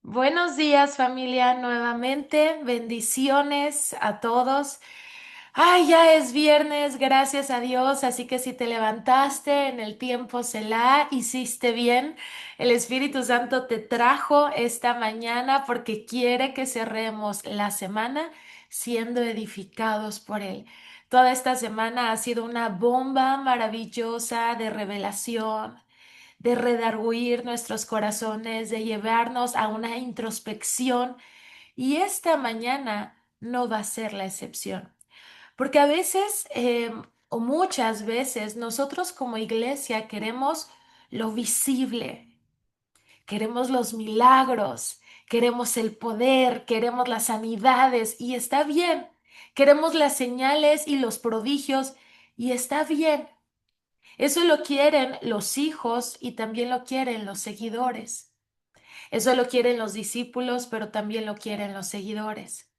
Buenos días, familia, nuevamente. Bendiciones a todos. Ay, ya es viernes, gracias a Dios. Así que si te levantaste en el tiempo Selah, hiciste bien. El Espíritu Santo te trajo esta mañana porque quiere que cerremos la semana siendo edificados por Él. Toda esta semana ha sido una bomba maravillosa de revelación, de redarguir nuestros corazones, de llevarnos a una introspección. Y esta mañana no va a ser la excepción, porque a veces, o muchas veces, nosotros como iglesia queremos lo visible, queremos los milagros, queremos el poder, queremos las sanidades, y está bien. Queremos las señales y los prodigios, y está bien. Eso lo quieren los hijos y también lo quieren los seguidores. Eso lo quieren los discípulos, pero también lo quieren los seguidores.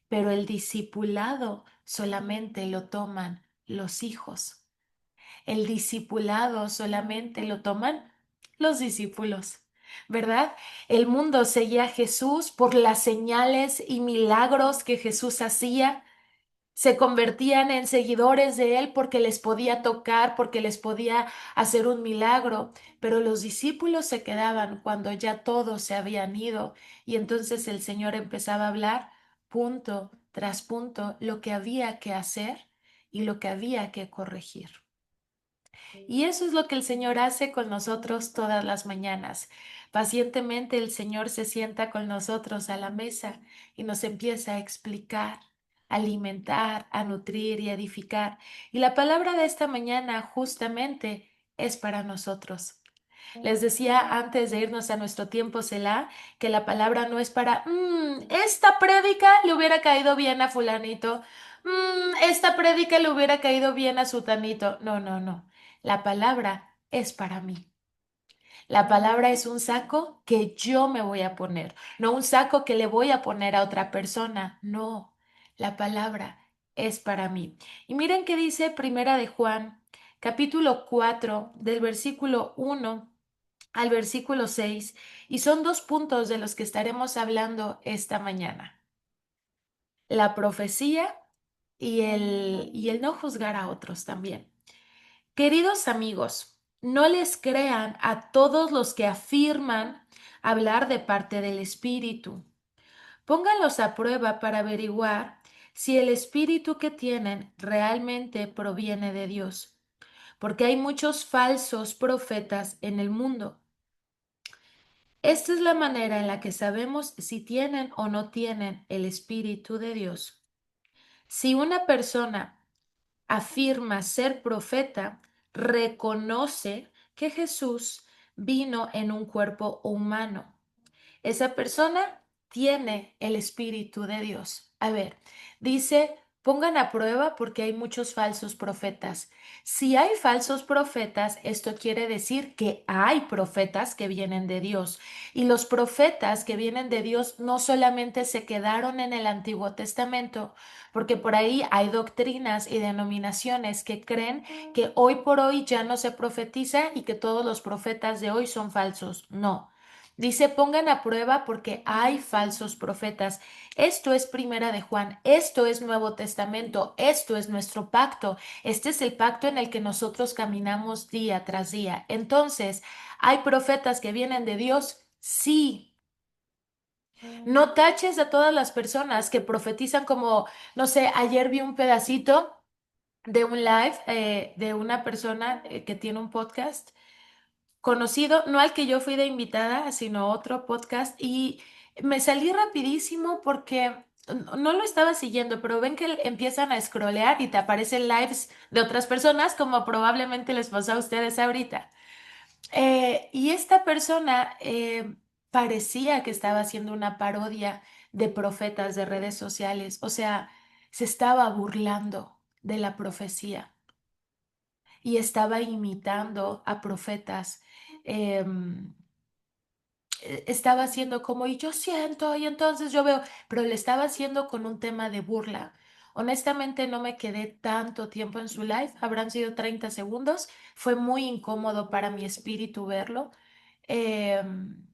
Pero el discipulado solamente lo toman los hijos. El discipulado solamente lo toman los discípulos, ¿verdad? El mundo seguía a Jesús por las señales y milagros que Jesús hacía. Se convertían en seguidores de él porque les podía tocar, porque les podía hacer un milagro, pero los discípulos se quedaban cuando ya todos se habían ido, y entonces el Señor empezaba a hablar punto tras punto lo que había que hacer y lo que había que corregir. Y eso es lo que el Señor hace con nosotros todas las mañanas. Pacientemente el Señor se sienta con nosotros a la mesa y nos empieza a explicar, a alimentar, a nutrir y a edificar. Y la palabra de esta mañana justamente es para nosotros. Les decía antes de irnos a nuestro tiempo Selah que la palabra no es para, esta prédica le hubiera caído bien a fulanito, esta prédica le hubiera caído bien a sutanito. No, no, no. La palabra es para mí. La palabra es un saco que yo me voy a poner, no un saco que le voy a poner a otra persona. No, la palabra es para mí. Y miren qué dice Primera de Juan, capítulo 4, del versículo 1 al versículo 6, y son dos puntos de los que estaremos hablando esta mañana: la profecía y el no juzgar a otros también. Queridos amigos, no les crean a todos los que afirman hablar de parte del Espíritu. Pónganlos a prueba para averiguar si el Espíritu que tienen realmente proviene de Dios, porque hay muchos falsos profetas en el mundo. Esta es la manera en la que sabemos si tienen o no tienen el Espíritu de Dios. Si una persona afirma ser profeta, reconoce que Jesús vino en un cuerpo humano. Esa persona tiene el Espíritu de Dios. A ver, dice, pongan a prueba porque hay muchos falsos profetas. Si hay falsos profetas, esto quiere decir que hay profetas que vienen de Dios. Y los profetas que vienen de Dios no solamente se quedaron en el Antiguo Testamento, porque por ahí hay doctrinas y denominaciones que creen que hoy por hoy ya no se profetiza y que todos los profetas de hoy son falsos. No. Dice, pongan a prueba porque hay falsos profetas. Esto es Primera de Juan, esto es Nuevo Testamento, esto es nuestro pacto. Este es el pacto en el que nosotros caminamos día tras día. Entonces, ¿hay profetas que vienen de Dios? Sí. No taches a todas las personas que profetizan como, no sé, ayer vi un pedacito de un live de una persona que tiene un podcast conocido, no al que yo fui de invitada, sino otro podcast, y me salí rapidísimo porque no lo estaba siguiendo, pero ven que empiezan a scrollear y te aparecen lives de otras personas, como probablemente les pasó a ustedes ahorita. Y esta persona parecía que estaba haciendo una parodia de profetas de redes sociales, o sea, se estaba burlando de la profecía y estaba imitando a profetas. em, Estaba haciendo como, y yo siento, y entonces yo veo, pero le estaba haciendo con un tema de burla. Honestamente no me quedé tanto tiempo en su live, habrán sido 30 segundos, fue muy incómodo para mi espíritu verlo. Em,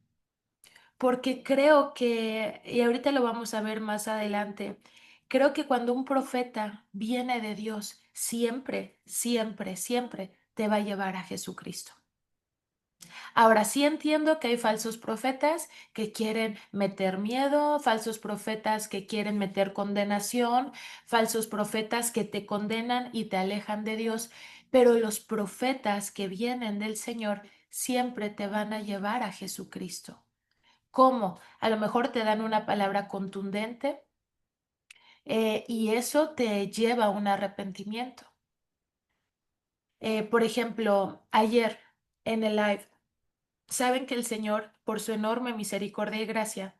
porque creo que, y ahorita lo vamos a ver más adelante, creo que cuando un profeta viene de Dios, siempre, siempre, siempre te va a llevar a Jesucristo. Ahora sí entiendo que hay falsos profetas que quieren meter miedo, falsos profetas que quieren meter condenación, falsos profetas que te condenan y te alejan de Dios, pero los profetas que vienen del Señor siempre te van a llevar a Jesucristo. ¿Cómo? A lo mejor te dan una palabra contundente, y eso te lleva a un arrepentimiento. Por ejemplo, ayer en el live, saben que el Señor, por su enorme misericordia y gracia,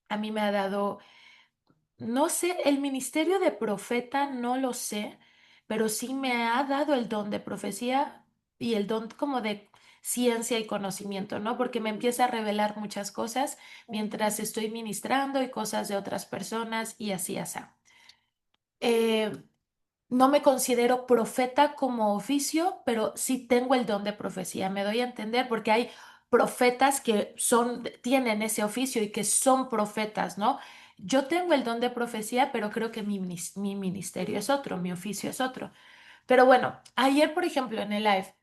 a mí me ha dado, no sé, el ministerio de profeta, no lo sé, pero sí me ha dado el don de profecía y el don como de ciencia y conocimiento, ¿no? Porque me empieza a revelar muchas cosas mientras estoy ministrando y cosas de otras personas y así, así. Eh, no me considero profeta como oficio, pero sí tengo el don de profecía. Me doy a entender porque hay profetas que tienen ese oficio y que son profetas, ¿no? Yo tengo el don de profecía, pero creo que mi ministerio es otro, mi oficio es otro. Pero bueno, ayer, por ejemplo, en el live,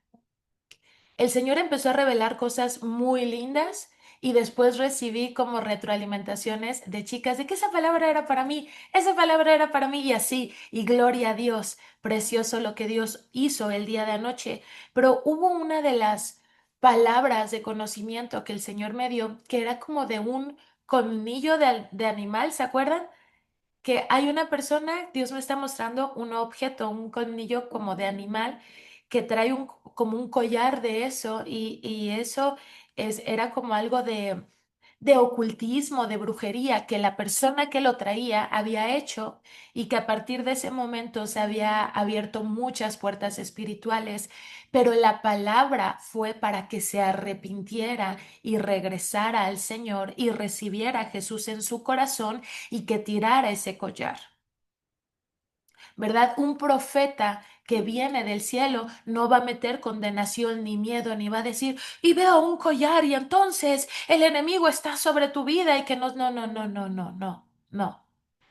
el Señor empezó a revelar cosas muy lindas y después recibí como retroalimentaciones de chicas de que esa palabra era para mí, esa palabra era para mí y así, y gloria a Dios, precioso lo que Dios hizo el día de anoche. Pero hubo una de las palabras de conocimiento que el Señor me dio que era como de un colmillo de animal, ¿se acuerdan? Que hay una persona, Dios me está mostrando un objeto, un colmillo como de animal que trae como un collar de eso y eso era como algo de ocultismo, de brujería que la persona que lo traía había hecho y que a partir de ese momento se había abierto muchas puertas espirituales, pero la palabra fue para que se arrepintiera y regresara al Señor y recibiera a Jesús en su corazón y que tirara ese collar. ¿Verdad? Un profeta que viene del cielo no va a meter condenación ni miedo, ni va a decir, y veo un collar y entonces el enemigo está sobre tu vida y que no, no, no, no, no, no, no.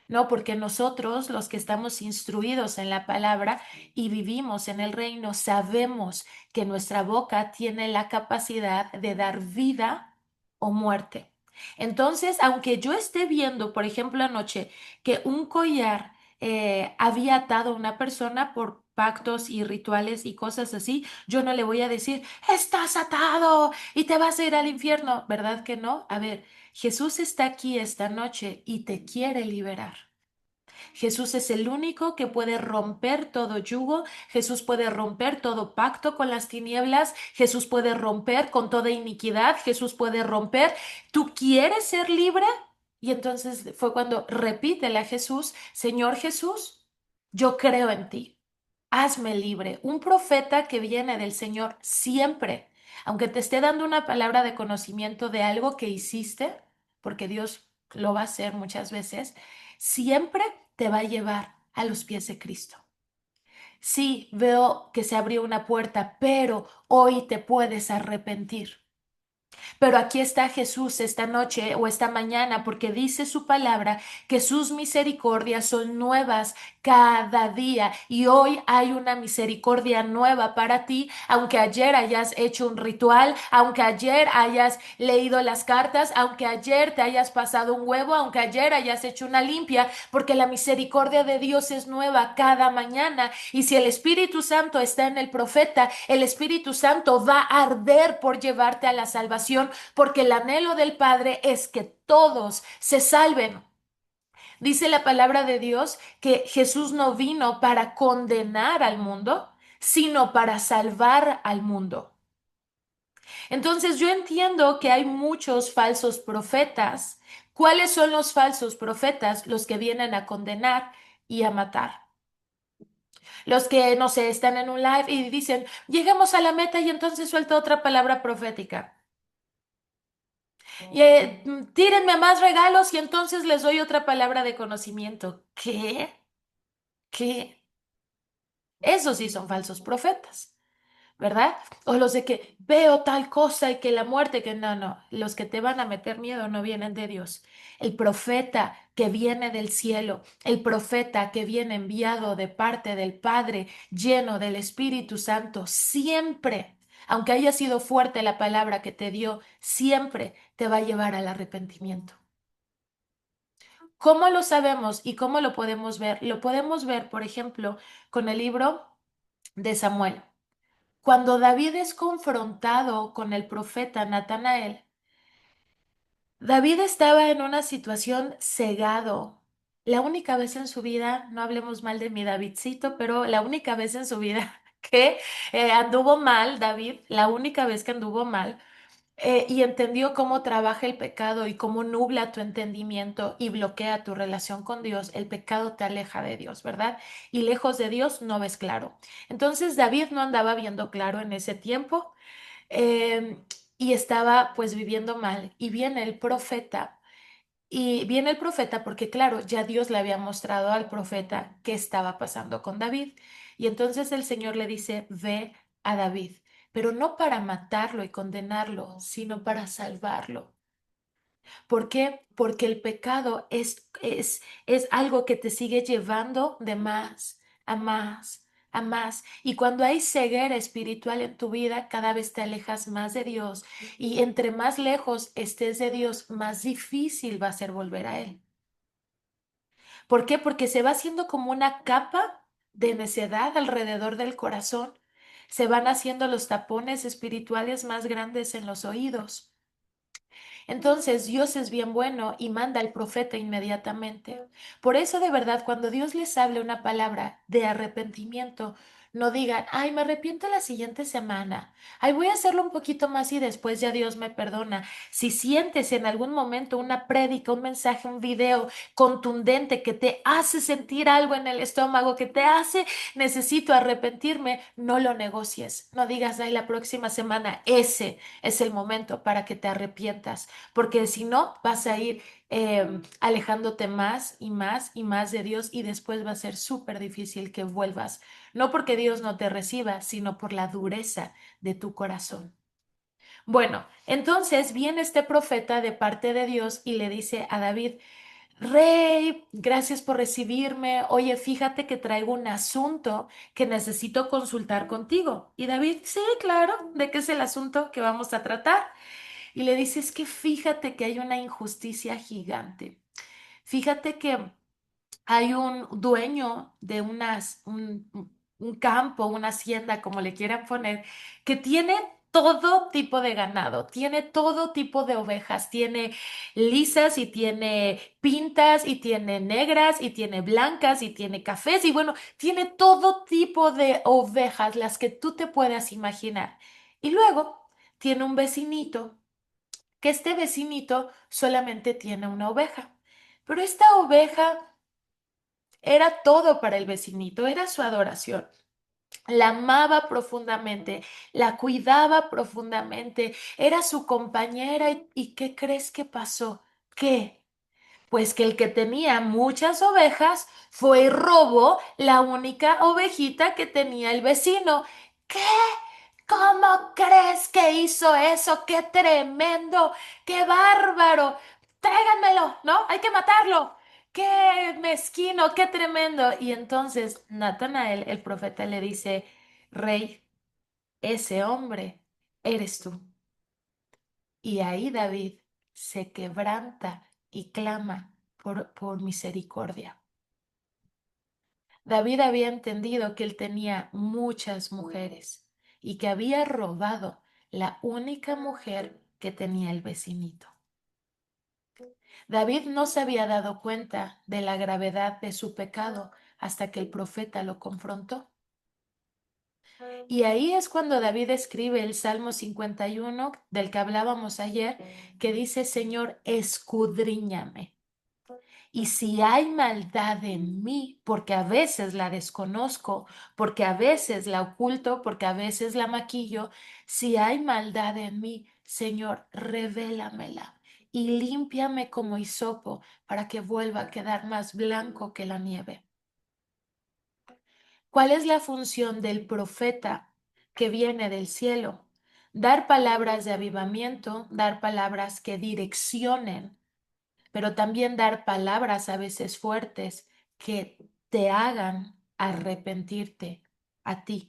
No, porque nosotros, los que estamos instruidos en la palabra y vivimos en el reino, sabemos que nuestra boca tiene la capacidad de dar vida o muerte. Entonces, aunque yo esté viendo, por ejemplo, anoche, que un collar había atado a una persona por pactos y rituales y cosas así, yo no le voy a decir, estás atado y te vas a ir al infierno, ¿verdad que no? A ver, Jesús está aquí esta noche y te quiere liberar. Jesús es el único que puede romper todo yugo, Jesús puede romper todo pacto con las tinieblas, Jesús puede romper con toda iniquidad, Jesús puede romper. ¿Tú quieres ser libre? Y entonces fue cuando repítele a Jesús, Señor Jesús, yo creo en ti, hazme libre. Un profeta que viene del Señor siempre, aunque te esté dando una palabra de conocimiento de algo que hiciste, porque Dios lo va a hacer muchas veces, siempre te va a llevar a los pies de Cristo. Sí, veo que se abrió una puerta, pero hoy te puedes arrepentir. Pero aquí está Jesús esta noche o esta mañana porque dice su palabra que sus misericordias son nuevas cada día y hoy hay una misericordia nueva para ti, aunque ayer hayas hecho un ritual, aunque ayer hayas leído las cartas, aunque ayer te hayas pasado un huevo, aunque ayer hayas hecho una limpia, porque la misericordia de Dios es nueva cada mañana y si el Espíritu Santo está en el profeta, el Espíritu Santo va a arder por llevarte a la salvación porque el anhelo del Padre es que todos se salven. Dice la palabra de Dios que Jesús no vino para condenar al mundo, sino para salvar al mundo. Entonces yo entiendo que hay muchos falsos profetas. ¿Cuáles son los falsos profetas? Los que vienen a condenar y a matar. Los que, no sé, están en un live y dicen, llegamos a la meta y entonces suelta otra palabra profética. Y, tírenme más regalos y entonces les doy otra palabra de conocimiento. ¿Qué? ¿Qué? Esos sí son falsos profetas. ¿verdad? O los de que veo tal cosa y que la muerte, que no, no, los que te van a meter miedo no vienen de Dios. El profeta que viene del cielo, el profeta que viene enviado de parte del Padre, lleno del Espíritu Santo, siempre, aunque haya sido fuerte la palabra que te dio, siempre te va a llevar al arrepentimiento. ¿Cómo lo sabemos y cómo lo podemos ver? Lo podemos ver, por ejemplo, con el libro de Samuel. Cuando David es confrontado con el profeta Natanael, David estaba en una situación cegado. La única vez en su vida, no hablemos mal de mi Davidcito, pero la única vez en su vida que anduvo mal, David, la única vez que anduvo mal, y entendió cómo trabaja el pecado y cómo nubla tu entendimiento y bloquea tu relación con Dios. El pecado te aleja de Dios, ¿verdad? Y lejos de Dios no ves claro. Entonces David no andaba viendo claro en ese tiempo, eh, y estaba pues viviendo mal. Y viene el profeta porque claro, ya Dios le había mostrado al profeta qué estaba pasando con David. Y entonces el Señor le dice, ve a David, pero no para matarlo y condenarlo, sino para salvarlo. ¿Por qué? Porque el pecado es algo que te sigue llevando de más, a más, a más. Y cuando hay ceguera espiritual en tu vida, cada vez te alejas más de Dios. Y entre más lejos estés de Dios, más difícil va a ser volver a Él. ¿Por qué? Porque se va haciendo como una capa de necedad alrededor del corazón. Se van haciendo los tapones espirituales más grandes en los oídos. Entonces Dios es bien bueno y manda al profeta inmediatamente. Por eso de verdad, cuando Dios les hable una palabra de arrepentimiento, no digan, ay, me arrepiento la siguiente semana, ay, voy a hacerlo un poquito más y después ya Dios me perdona. Si sientes en algún momento una prédica, un mensaje, un video contundente que te hace sentir algo en el estómago, que te hace, necesito arrepentirme, no lo negocies. No digas, ay, la próxima semana, ese es el momento para que te arrepientas, porque si no vas a ir alejándote más y más y más de Dios y después va a ser súper difícil que vuelvas, no porque Dios no te reciba, sino por la dureza de tu corazón. Bueno, entonces viene este profeta de parte de Dios y le dice a David, Rey, gracias por recibirme. Oye, fíjate que traigo un asunto que necesito consultar contigo. Y David, sí, claro, ¿de qué es el asunto que vamos a tratar? Y le dice, es que fíjate que hay una injusticia gigante. Fíjate que hay un dueño de un campo, una hacienda, como le quieran poner, que tiene todo tipo de ganado, tiene todo tipo de ovejas, tiene lisas y tiene pintas y tiene negras y tiene blancas y tiene cafés y bueno, tiene todo tipo de ovejas, las que tú te puedas imaginar. Y luego tiene un vecinito, que este vecinito solamente tiene una oveja, pero esta oveja era todo para el vecinito, era su adoración. La amaba profundamente, la cuidaba profundamente, era su compañera y ¿qué crees que pasó? ¿Qué? Pues que el que tenía muchas ovejas fue y robó la única ovejita que tenía el vecino. ¿Qué? ¿Cómo crees que hizo eso? ¡Qué tremendo! ¡Qué bárbaro! Tráiganmelo, ¿no? Hay que matarlo. ¡Qué mezquino! ¡Qué tremendo! Y entonces Natanael, el profeta, le dice, Rey, ese hombre eres tú. Y ahí David se quebranta y clama por misericordia. David había entendido que él tenía muchas mujeres y que había robado la única mujer que tenía el vecinito. David no se había dado cuenta de la gravedad de su pecado hasta que el profeta lo confrontó. Y ahí es cuando David escribe el Salmo 51 del que hablábamos ayer, que dice, Señor, escudriñame. Y si hay maldad en mí, porque a veces la desconozco, porque a veces la oculto, porque a veces la maquillo, si hay maldad en mí, Señor, revélamela y límpiame como hisopo para que vuelva a quedar más blanco que la nieve. ¿Cuál es la función del profeta? que viene del cielo. Dar palabras de avivamiento, dar palabras que direccionen, pero también dar palabras a veces fuertes que te hagan arrepentirte a ti.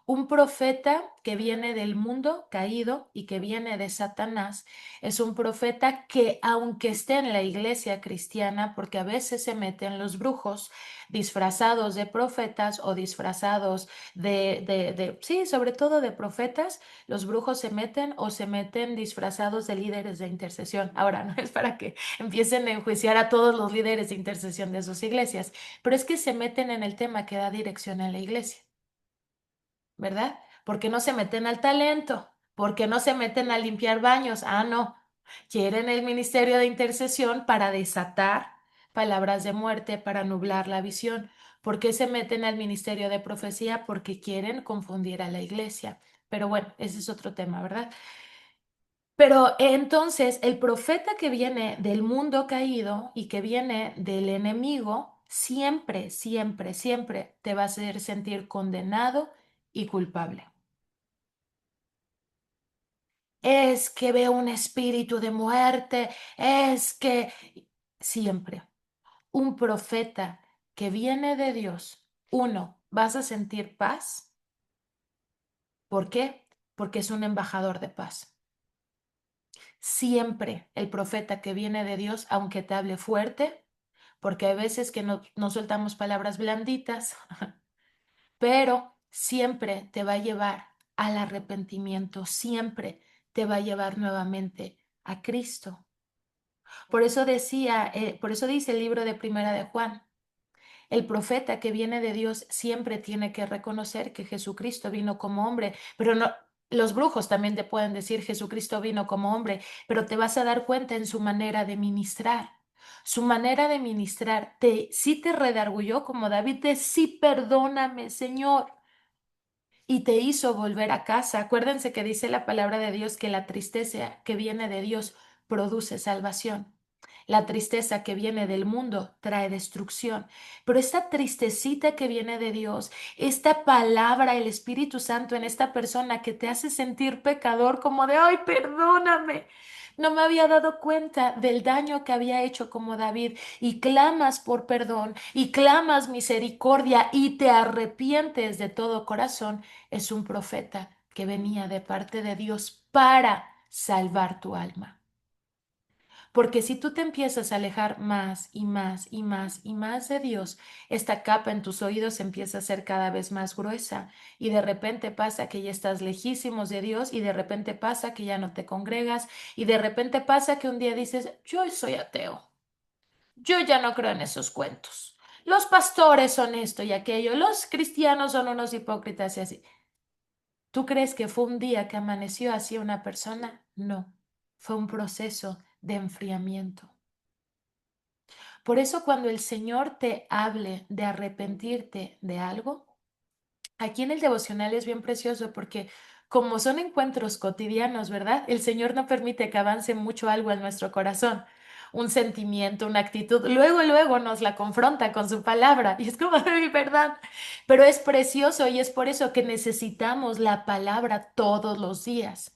Un profeta que viene del mundo caído y que viene de Satanás es un profeta que, aunque esté en la iglesia cristiana, porque a veces se meten los brujos disfrazados de profetas o disfrazados sí, sobre todo de profetas, los brujos se meten o se meten disfrazados de líderes de intercesión. Ahora, no es para que empiecen a enjuiciar a todos los líderes de intercesión de sus iglesias, pero es que se meten en el tema que da dirección en la iglesia. ¿Verdad? Porque no se meten al talento, porque no se meten a limpiar baños. Ah, no. Quieren el ministerio de intercesión para desatar palabras de muerte, para nublar la visión. ¿Por qué se meten al ministerio de profecía? Porque quieren confundir a la iglesia. Pero bueno, ese es otro tema, ¿verdad? Pero entonces el profeta que viene del mundo caído y que viene del enemigo, siempre, siempre, siempre te va a hacer sentir condenado y culpable. Es que veo un espíritu de muerte, es que siempre un profeta que viene de Dios, uno, vas a sentir paz. ¿Por qué? Porque es un embajador de paz. Siempre el profeta que viene de Dios, aunque te hable fuerte, porque hay veces que no soltamos palabras blanditas, pero siempre te va a llevar al arrepentimiento, siempre te va a llevar nuevamente a Cristo. Por eso decía, por eso dice el libro de Primera de Juan, el profeta que viene de Dios siempre tiene que reconocer que Jesucristo vino como hombre, pero no, los brujos también te pueden decir Jesucristo vino como hombre, pero te vas a dar cuenta en su manera de ministrar. Su manera de ministrar sí te redarguyó como David de sí, perdóname, Señor, y te hizo volver a casa. Acuérdense que dice la palabra de Dios que la tristeza que viene de Dios produce salvación. La tristeza que viene del mundo trae destrucción, pero esta tristecita que viene de Dios, esta palabra, el Espíritu Santo en esta persona que te hace sentir pecador como de, ay, perdóname. No me había dado cuenta del daño que había hecho como David y clamas por perdón y clamas misericordia y te arrepientes de todo corazón. Es un profeta que venía de parte de Dios para salvar tu alma. Porque si tú te empiezas a alejar más y más y más y más de Dios, esta capa en tus oídos empieza a ser cada vez más gruesa y de repente pasa que ya estás lejísimos de Dios y de repente pasa que ya no te congregas y de repente pasa que un día dices, yo soy ateo, yo ya no creo en esos cuentos. Los pastores son esto y aquello, los cristianos son unos hipócritas y así. ¿Tú crees que fue un día que amaneció así una persona? No, fue un proceso de enfriamiento. Por eso cuando el Señor te hable de arrepentirte de algo, aquí en el devocional es bien precioso porque como son encuentros cotidianos, ¿verdad? El Señor no permite que avance mucho algo en nuestro corazón, un sentimiento, una actitud. Luego, luego nos la confronta con su palabra y es como de verdad. Pero es precioso y es por eso que necesitamos la palabra todos los días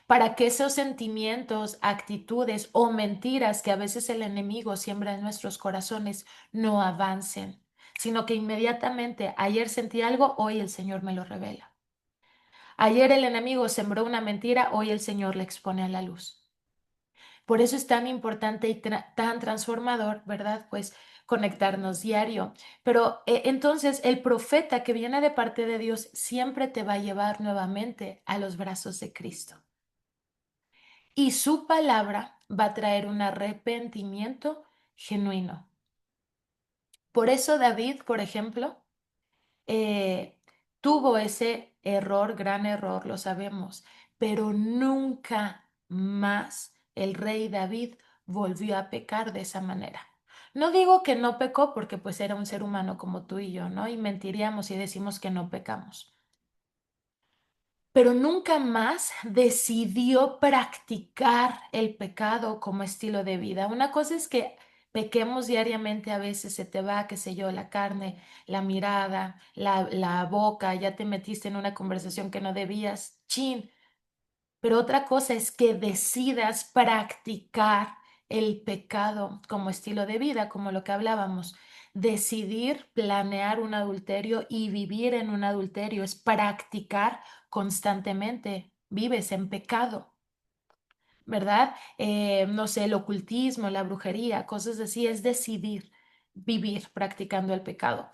para que esos sentimientos, actitudes o mentiras que a veces el enemigo siembra en nuestros corazones no avancen, sino que inmediatamente ayer sentí algo, hoy el Señor me lo revela. Ayer el enemigo sembró una mentira, hoy el Señor la expone a la luz. Por eso es tan importante y tan transformador, ¿verdad? Pues conectarnos diario. Pero entonces el profeta que viene de parte de Dios siempre te va a llevar nuevamente a los brazos de Cristo. Y su palabra va a traer un arrepentimiento genuino. Por eso David, por ejemplo, eh, tuvo ese error, gran error, lo sabemos, pero nunca más el rey David volvió a pecar de esa manera. No digo que no pecó porque pues era un ser humano como tú y yo, ¿no? Y mentiríamos si decimos que no pecamos, pero nunca más decidió practicar el pecado como estilo de vida. Una cosa es que Pequemos diariamente, a veces se te va, qué sé yo, la carne, la mirada, la boca, ya te metiste en una conversación que no debías, chin. Pero otra cosa es que decidas practicar el pecado como estilo de vida, como lo que hablábamos. Decidir planear un adulterio y vivir en un adulterio es practicar constantemente. Vives en pecado, ¿verdad? No sé, el ocultismo, la brujería, cosas así, es decidir vivir practicando el pecado.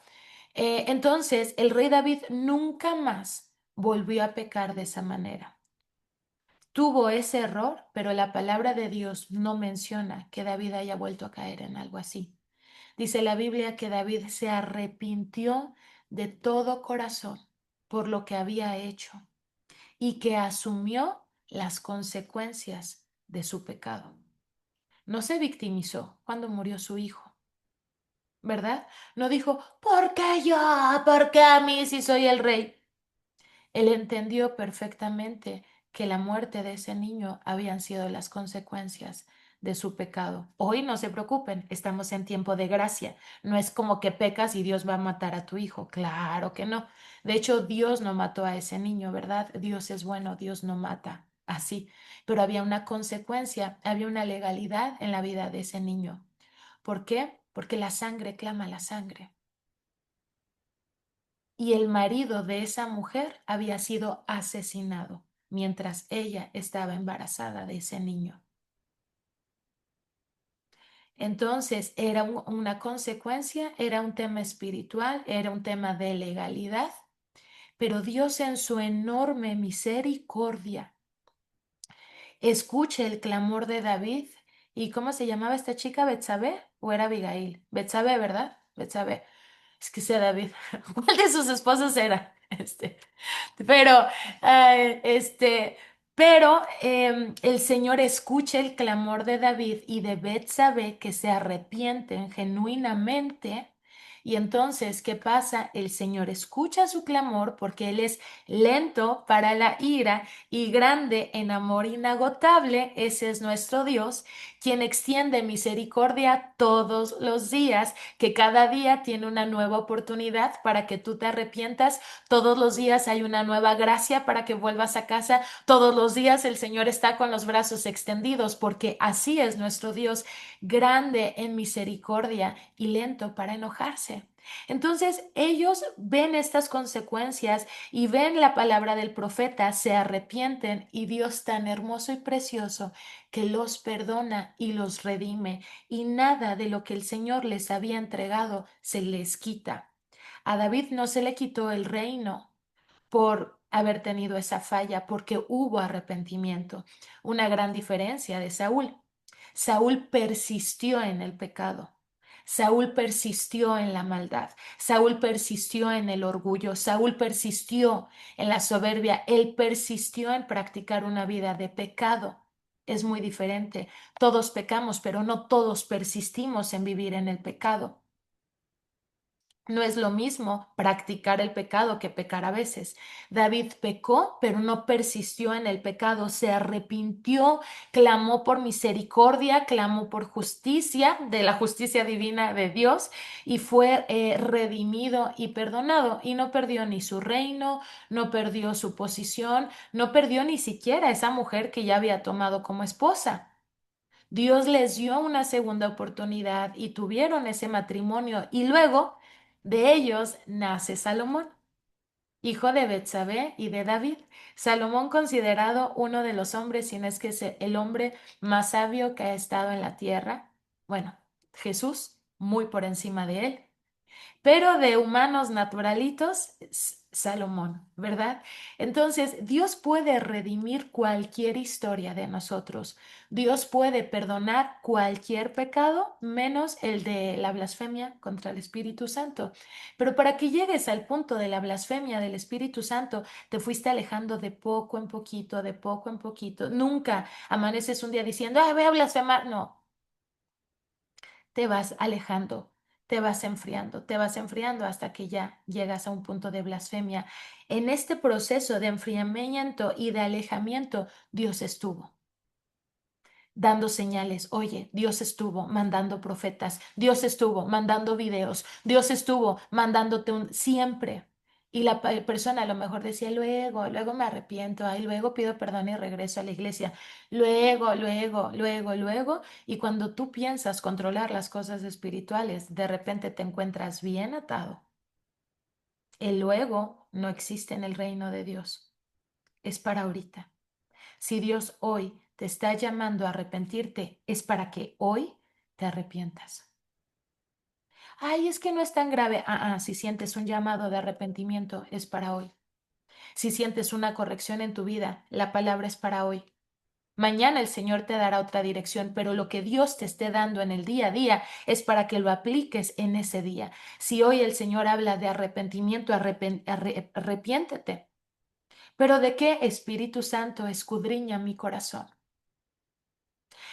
Entonces, el rey David nunca más volvió a pecar de esa manera. Tuvo ese error, pero la palabra de Dios no menciona que David haya vuelto a caer en algo así. Dice la Biblia que David se arrepintió de todo corazón por lo que había hecho y que asumió las consecuencias de su pecado. No se victimizó cuando murió su hijo, ¿verdad? No dijo, ¿por qué yo? ¿Por qué a mí si soy el rey? Él entendió perfectamente que la muerte de ese niño habían sido las consecuencias de su pecado. Hoy no se preocupen, estamos en tiempo de gracia. No es como que pecas y Dios va a matar a tu hijo. Claro que no. De hecho, Dios no mató a ese niño, ¿verdad? Dios es bueno, Dios no mata así. Pero había una consecuencia, había una legalidad en la vida de ese niño. ¿Por qué? Porque la sangre clama la sangre y el marido de esa mujer había sido asesinado mientras ella estaba embarazada de ese niño. Entonces era una consecuencia, era un tema espiritual, era un tema de legalidad, pero Dios en su enorme misericordia escuche el clamor de David. ¿Y cómo se llamaba esta chica? ¿Betsabé o era Abigail? Betsabé, ¿verdad? Betsabé. Es que sea David. ¿Cuál de sus esposas era? Pero, el Señor escucha el clamor de David y de Betsabé que se arrepienten genuinamente. Y entonces, ¿qué pasa? El Señor escucha su clamor porque Él es lento para la ira y grande en amor inagotable. Ese es nuestro Dios, quien extiende misericordia todos los días, que cada día tiene una nueva oportunidad para que tú te arrepientas. Todos los días hay una nueva gracia para que vuelvas a casa. Todos los días el Señor está con los brazos extendidos porque así es nuestro Dios, grande en misericordia y lento para enojarse. Entonces ellos ven estas consecuencias y ven la palabra del profeta, se arrepienten y Dios tan hermoso y precioso que los perdona y los redime y nada de lo que el Señor les había entregado se les quita. A David no se le quitó el reino por haber tenido esa falla, porque hubo arrepentimiento. Una gran diferencia de Saúl. Saúl persistió en el pecado. Saúl persistió en la maldad. Saúl persistió en el orgullo. Saúl persistió en la soberbia. Él persistió en practicar una vida de pecado. Es muy diferente. Todos pecamos, pero no todos persistimos en vivir en el pecado. No es lo mismo practicar el pecado que pecar a veces. David pecó, pero no persistió en el pecado, se arrepintió, clamó por misericordia, clamó por justicia, de la justicia divina de Dios, y fue redimido y perdonado. Y no perdió ni su reino, no perdió su posición, no perdió ni siquiera esa mujer que ya había tomado como esposa. Dios les dio una segunda oportunidad y tuvieron ese matrimonio y luego de ellos nace Salomón, hijo de Betsabé y de David. Salomón considerado uno de los hombres, si no es que es el hombre más sabio que ha estado en la tierra. Bueno, Jesús muy por encima de él, pero de humanos naturalitos, Salomón, ¿verdad? Entonces, Dios puede redimir cualquier historia de nosotros. Dios puede perdonar cualquier pecado, menos el de la blasfemia contra el Espíritu Santo. Pero para que llegues al punto de la blasfemia del Espíritu Santo, te fuiste alejando de poco en poquito, de poco en poquito. Nunca amaneces un día diciendo, ay, voy a blasfemar. No, te vas alejando, te vas enfriando hasta que ya llegas a un punto de blasfemia. En este proceso de enfriamiento y de alejamiento, Dios estuvo. dando señales. Oye, Dios estuvo mandando profetas, Dios estuvo mandando videos, Dios estuvo mandándote un siempre. Y la persona a lo mejor decía, luego me arrepiento, ay, luego pido perdón y regreso a la iglesia, luego. Y cuando tú piensas controlar las cosas espirituales, de repente te encuentras bien atado. El luego no existe en el reino de Dios, es para ahorita. Si Dios hoy te está llamando a arrepentirte, es para que hoy te arrepientas. Ay, es que no es tan grave. Si sientes un llamado de arrepentimiento, es para hoy. Si sientes una corrección en tu vida, la palabra es para hoy. Mañana el Señor te dará otra dirección, pero lo que Dios te esté dando en el día a día es para que lo apliques en ese día. Si hoy el Señor habla de arrepentimiento, arrepiéntete. ¿Pero de qué? Espíritu Santo, escudriña mi corazón.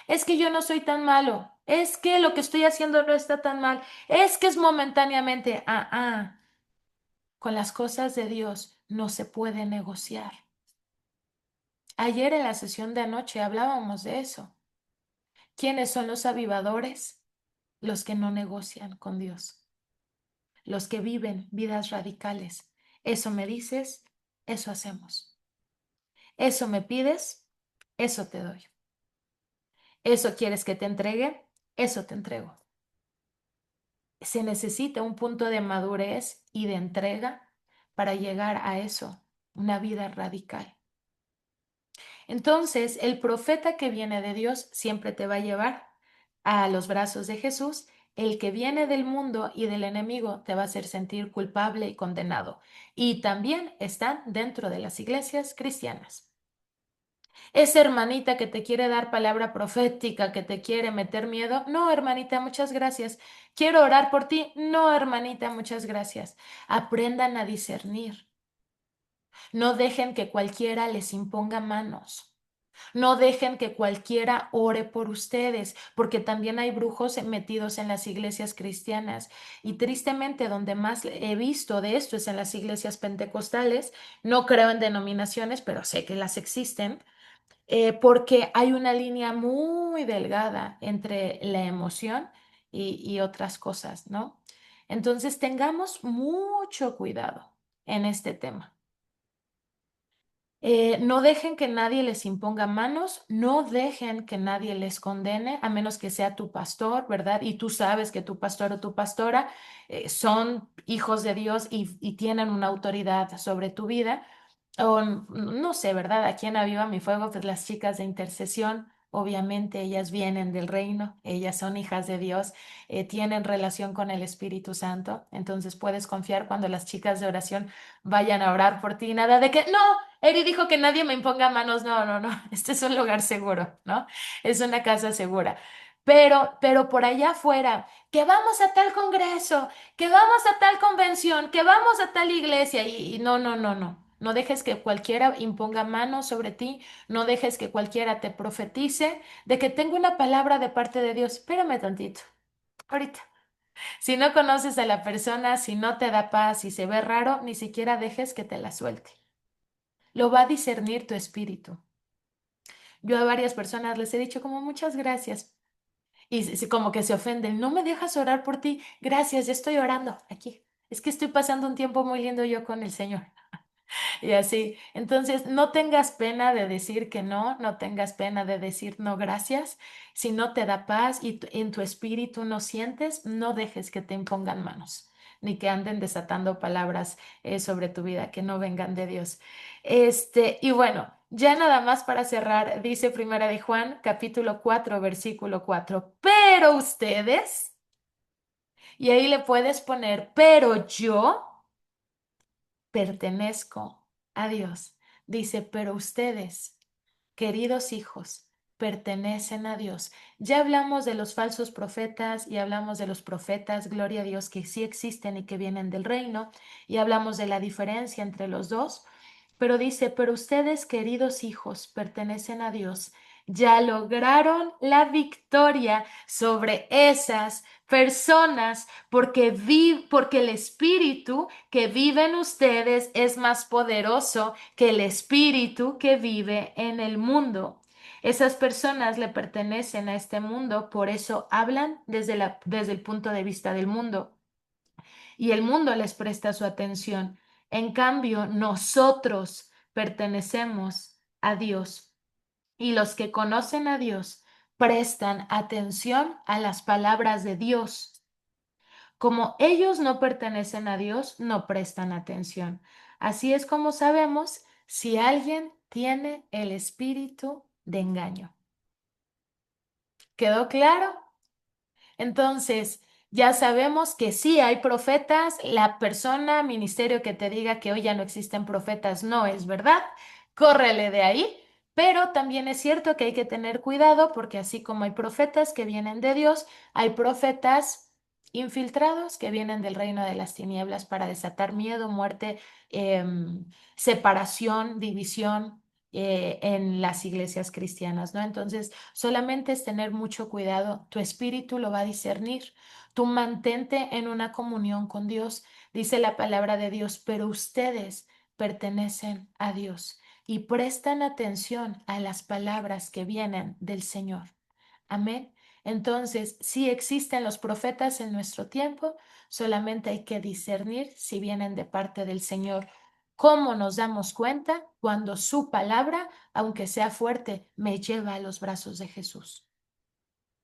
Es que yo no soy tan malo. Es que lo que estoy haciendo no está tan mal. Es que es momentáneamente. Con las cosas de Dios no se puede negociar. Ayer en la sesión de anoche hablábamos de eso. ¿Quiénes son los avivadores? Los que no negocian con Dios, los que viven vidas radicales. Eso me dices, eso hacemos. Eso me pides, eso te doy. Eso quieres que te entregue, eso te entrego. Se necesita un punto de madurez y de entrega para llegar a eso, una vida radical. Entonces, el profeta que viene de Dios siempre te va a llevar a los brazos de Jesús. El que viene del mundo y del enemigo te va a hacer sentir culpable y condenado. Y también están dentro de las iglesias cristianas. Esa hermanita que te quiere dar palabra profética, que te quiere meter miedo, no, hermanita, muchas gracias. Quiero orar por ti, no, hermanita, muchas gracias. Aprendan a discernir. No dejen que cualquiera les imponga manos. No dejen que cualquiera ore por ustedes, porque también hay brujos metidos en las iglesias cristianas. Y tristemente, donde más he visto de esto es en las iglesias pentecostales. No creo en denominaciones, pero sé que las existen, porque hay una línea muy delgada entre la emoción y otras cosas, ¿no? Entonces, tengamos mucho cuidado en este tema. No dejen que nadie les imponga manos, no dejen que nadie les condene, a menos que sea tu pastor, ¿verdad? Y tú sabes que tu pastor o tu pastora son hijos de Dios y tienen una autoridad sobre tu vida. O no sé, ¿verdad? Aquí en Aviva Mi Fuego, pues las chicas de intercesión, obviamente ellas vienen del reino, ellas son hijas de Dios, tienen relación con el Espíritu Santo, entonces puedes confiar cuando las chicas de oración vayan a orar por ti, nada de que, no, Eri dijo que nadie me imponga manos, no, este es un lugar seguro, ¿no? Es una casa segura. Pero por allá afuera, que vamos a tal congreso, que vamos a tal convención, que vamos a tal iglesia y no. No dejes que cualquiera imponga manos sobre ti, no dejes que cualquiera te profetice de que tengo una palabra de parte de Dios. Espérame tantito, ahorita. Si no conoces a la persona, si no te da paz, si se ve raro, ni siquiera dejes que te la suelte. Lo va a discernir tu espíritu. Yo a varias personas les he dicho como muchas gracias y como que se ofenden. No me dejas orar por ti. Gracias, ya estoy orando aquí. Es que estoy pasando un tiempo muy lindo yo con el Señor. Y así, entonces no tengas pena de decir que no, no tengas pena de decir no gracias. Si no te da paz y en tu espíritu no sientes, no dejes que te impongan manos, ni que anden desatando palabras sobre tu vida que no vengan de Dios. Y bueno, ya nada más para cerrar, dice Primera de Juan, capítulo 4 versículo 4 pero ustedes, y ahí le puedes poner, pero yo pertenezco a Dios. Dice, pero ustedes, queridos hijos, pertenecen a Dios. Ya hablamos de los falsos profetas y hablamos de los profetas, gloria a Dios, que sí existen y que vienen del reino, y hablamos de la diferencia entre los dos. Pero dice, pero ustedes, queridos hijos, pertenecen a Dios. Ya lograron la victoria sobre esas personas porque el espíritu que vive en ustedes es más poderoso que el espíritu que vive en el mundo. Esas personas le pertenecen a este mundo, por eso hablan desde el punto de vista del mundo y el mundo les presta su atención. En cambio, nosotros pertenecemos a Dios y los que conocen a Dios prestan atención a las palabras de Dios. Como ellos no pertenecen a Dios, no prestan atención. Así es como sabemos si alguien tiene el espíritu de engaño. ¿Quedó claro? Entonces, ya sabemos que sí hay profetas. La persona, ministerio que te diga que hoy ya no existen profetas no es verdad. Córrele de ahí. Pero también es cierto que hay que tener cuidado porque así como hay profetas que vienen de Dios, hay profetas infiltrados que vienen del reino de las tinieblas para desatar miedo, muerte, separación, división en las iglesias cristianas, ¿no? Entonces, solamente es tener mucho cuidado, tu espíritu lo va a discernir. Tú mantente en una comunión con Dios, dice la palabra de Dios, pero ustedes pertenecen a Dios y prestan atención a las palabras que vienen del Señor. Amén. Entonces, si existen los profetas en nuestro tiempo, solamente hay que discernir si vienen de parte del Señor. ¿Cómo nos damos cuenta? Cuando su palabra, aunque sea fuerte, me lleva a los brazos de Jesús.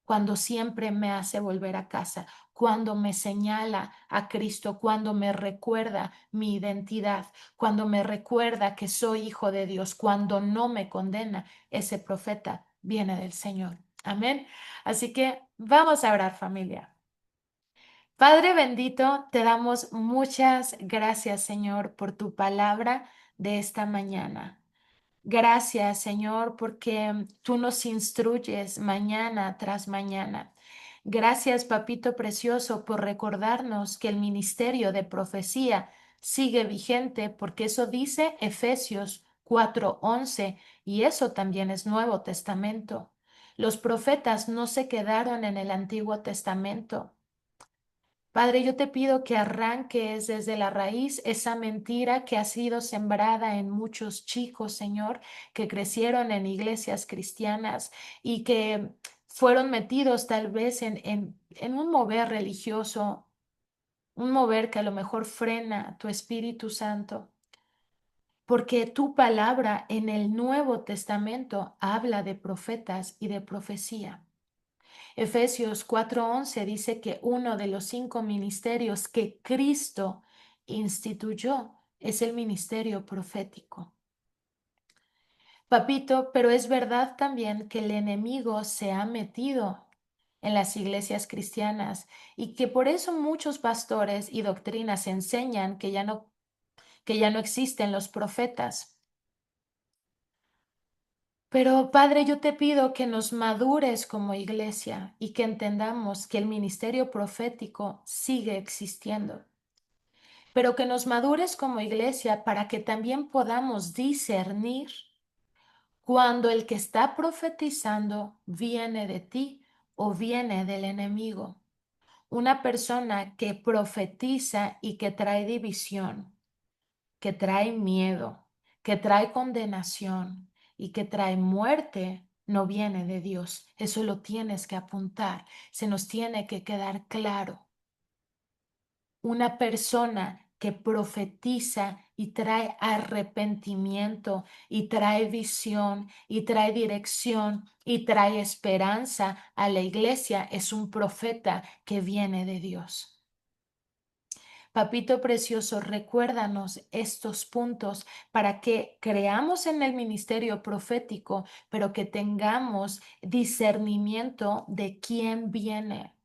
Cuando siempre me hace volver a casa, cuando me señala a Cristo, cuando me recuerda mi identidad, cuando me recuerda que soy hijo de Dios, cuando no me condena, ese profeta viene del Señor. Amén. Así que vamos a orar, familia. Padre bendito, te damos muchas gracias, Señor, por tu palabra de esta mañana. Gracias, Señor, porque tú nos instruyes mañana tras mañana. Gracias, Papito Precioso, por recordarnos que el ministerio de profecía sigue vigente, porque eso dice Efesios 4:11 y eso también es Nuevo Testamento. Los profetas no se quedaron en el Antiguo Testamento. Padre, yo te pido que arranques desde la raíz esa mentira que ha sido sembrada en muchos chicos, Señor, que crecieron en iglesias cristianas y que fueron metidos tal vez en un mover religioso, un mover que a lo mejor frena tu Espíritu Santo, porque tu palabra en el Nuevo Testamento habla de profetas y de profecía. Efesios 4:11 dice que uno de los 5 ministerios que Cristo instituyó es el ministerio profético. Papito, pero es verdad también que el enemigo se ha metido en las iglesias cristianas y que por eso muchos pastores y doctrinas enseñan que ya no existen los profetas. Pero Padre, yo te pido que nos madures como iglesia y que entendamos que el ministerio profético sigue existiendo, pero que nos madures como iglesia para que también podamos discernir cuando el que está profetizando viene de ti o viene del enemigo. Una persona que profetiza y que trae división, que trae miedo, que trae condenación y que trae muerte, no viene de Dios. Eso lo tienes que apuntar, se nos tiene que quedar claro. Una persona que profetiza y trae arrepentimiento y trae visión y trae dirección y trae esperanza a la iglesia es un profeta que viene de Dios. Papito precioso, recuérdanos estos puntos para que creamos en el ministerio profético, pero que tengamos discernimiento de quién viene.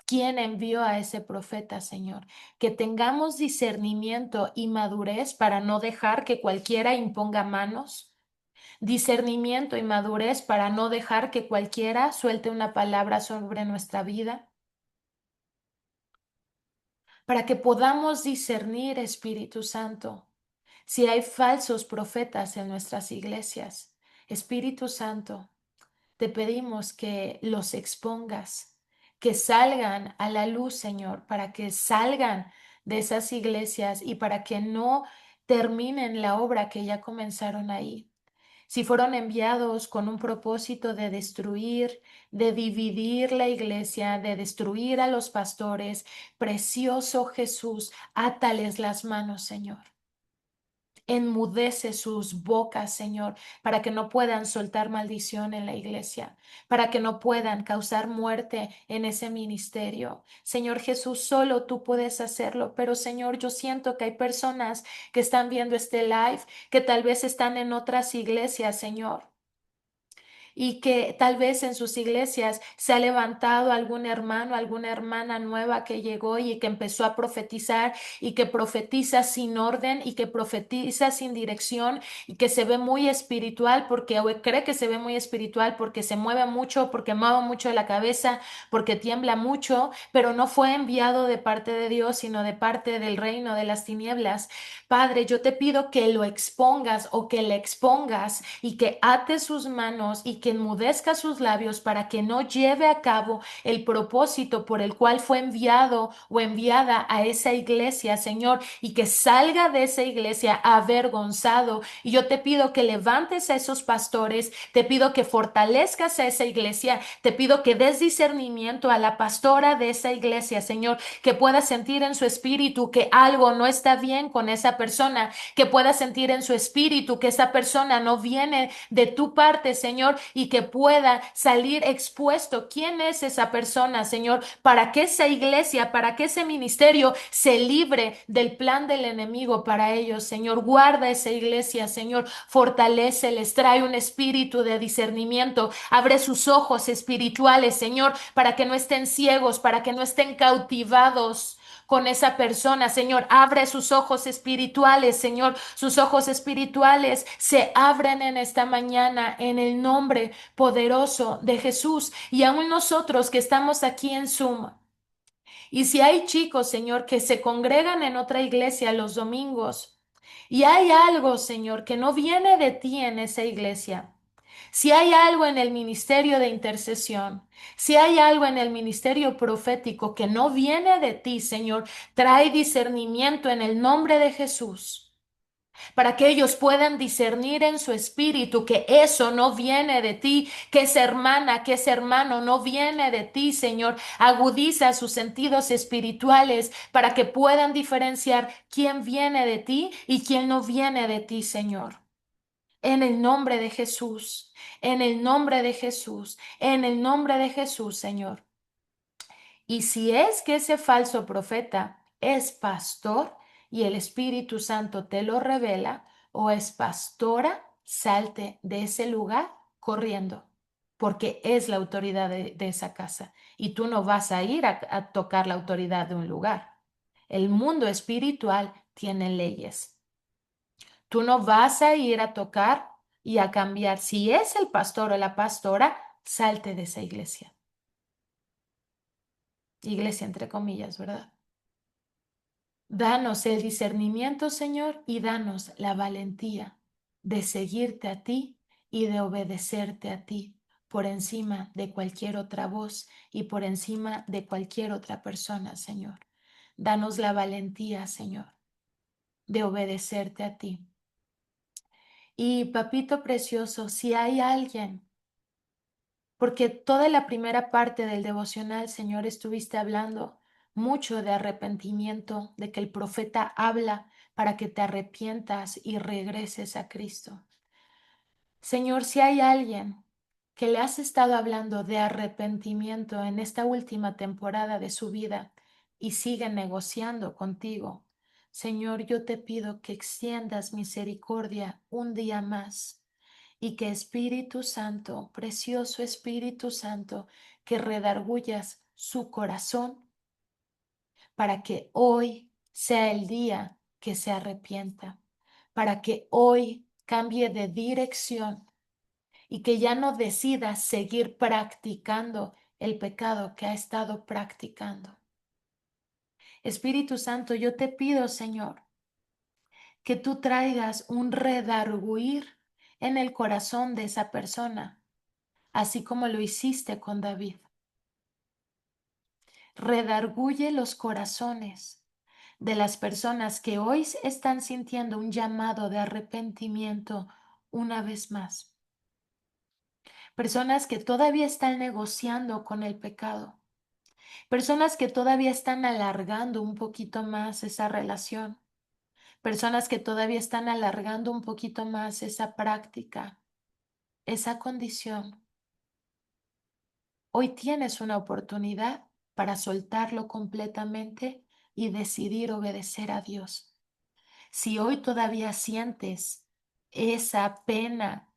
¿Quién envió a ese profeta, Señor? Que tengamos discernimiento y madurez para no dejar que cualquiera imponga manos. Discernimiento y madurez para no dejar que cualquiera suelte una palabra sobre nuestra vida. Para que podamos discernir, Espíritu Santo, si hay falsos profetas en nuestras iglesias. Espíritu Santo, te pedimos que los expongas, que salgan a la luz, Señor, para que salgan de esas iglesias y para que no terminen la obra que ya comenzaron ahí. si fueron enviados con un propósito de destruir, de dividir la iglesia, de destruir a los pastores, precioso Jesús, átales las manos, Señor. Enmudece sus bocas, Señor, para que no puedan soltar maldición en la iglesia, para que no puedan causar muerte en ese ministerio. Señor Jesús, solo tú puedes hacerlo, pero Señor, yo siento que hay personas que están viendo este live, que tal vez están en otras iglesias, Señor, y que tal vez en sus iglesias se ha levantado algún hermano, alguna hermana nueva que llegó y que empezó a profetizar y que profetiza sin orden y que profetiza sin dirección y que se ve muy espiritual porque o cree que se ve muy espiritual porque se mueve mucho, porque mueve mucho la cabeza, porque tiembla mucho, pero no fue enviado de parte de Dios, sino de parte del reino de las tinieblas. Padre, yo te pido que lo expongas o que le expongas y que ates sus manos y que enmudezca sus labios para que no lleve a cabo el propósito por el cual fue enviado o enviada a esa iglesia, Señor, y que salga de esa iglesia avergonzado. Y yo te pido que levantes a esos pastores, te pido que fortalezcas a esa iglesia, te pido que des discernimiento a la pastora de esa iglesia, Señor, que pueda sentir en su espíritu que algo no está bien con esa persona, que pueda sentir en su espíritu que esa persona no viene de tu parte, Señor, y que pueda salir expuesto quién es esa persona, Señor, para que esa iglesia, para que ese ministerio se libre del plan del enemigo para ellos, Señor. Guarda esa iglesia, Señor, fortaléceles, trae un espíritu de discernimiento, abre sus ojos espirituales, Señor, para que no estén ciegos, para que no estén cautivados con esa persona, Señor. Abre sus ojos espirituales, Señor. Sus ojos espirituales se abren en esta mañana en el nombre poderoso de Jesús. Y aún nosotros que estamos aquí en Zoom. Y si hay chicos, Señor, que se congregan en otra iglesia los domingos y hay algo, Señor, que no viene de ti en esa iglesia. Si hay algo en el ministerio de intercesión, si hay algo en el ministerio profético que no viene de ti, Señor, trae discernimiento en el nombre de Jesús para que ellos puedan discernir en su espíritu que eso no viene de ti, que esa hermana, que ese hermano no viene de ti, Señor. Agudiza sus sentidos espirituales para que puedan diferenciar quién viene de ti y quién no viene de ti, Señor. En el nombre de Jesús, en el nombre de Jesús, en el nombre de Jesús, Señor. Y si es que ese falso profeta es pastor y el Espíritu Santo te lo revela, o es pastora, salte de ese lugar corriendo, porque es la autoridad de esa casa y tú no vas a ir a tocar la autoridad de un lugar. El mundo espiritual tiene leyes. Tú no vas a ir a tocar y a cambiar. Si es el pastor o la pastora, salte de esa iglesia. Iglesia entre comillas, ¿verdad? Danos el discernimiento, Señor, y danos la valentía de seguirte a ti y de obedecerte a ti por encima de cualquier otra voz y por encima de cualquier otra persona, Señor. Danos la valentía, Señor, de obedecerte a ti. Y papito precioso, si hay alguien, porque toda la primera parte del devocional, Señor, estuviste hablando mucho de arrepentimiento, de que el profeta habla para que te arrepientas y regreses a Cristo. Señor, si hay alguien que le has estado hablando de arrepentimiento en esta última temporada de su vida y sigue negociando contigo, Señor, yo te pido que extiendas misericordia un día más y que Espíritu Santo, precioso Espíritu Santo, que redargullas su corazón para que hoy sea el día que se arrepienta, para que hoy cambie de dirección y que ya no decida seguir practicando el pecado que ha estado practicando. Espíritu Santo, yo te pido, Señor, que tú traigas un redarguir en el corazón de esa persona, así como lo hiciste con David. Redarguye los corazones de las personas que hoy están sintiendo un llamado de arrepentimiento una vez más. Personas que todavía están negociando con el pecado. Personas que todavía están alargando un poquito más esa relación. Personas que todavía están alargando un poquito más esa práctica, esa condición. Hoy tienes una oportunidad para soltarlo completamente y decidir obedecer a Dios. Si hoy todavía sientes esa pena,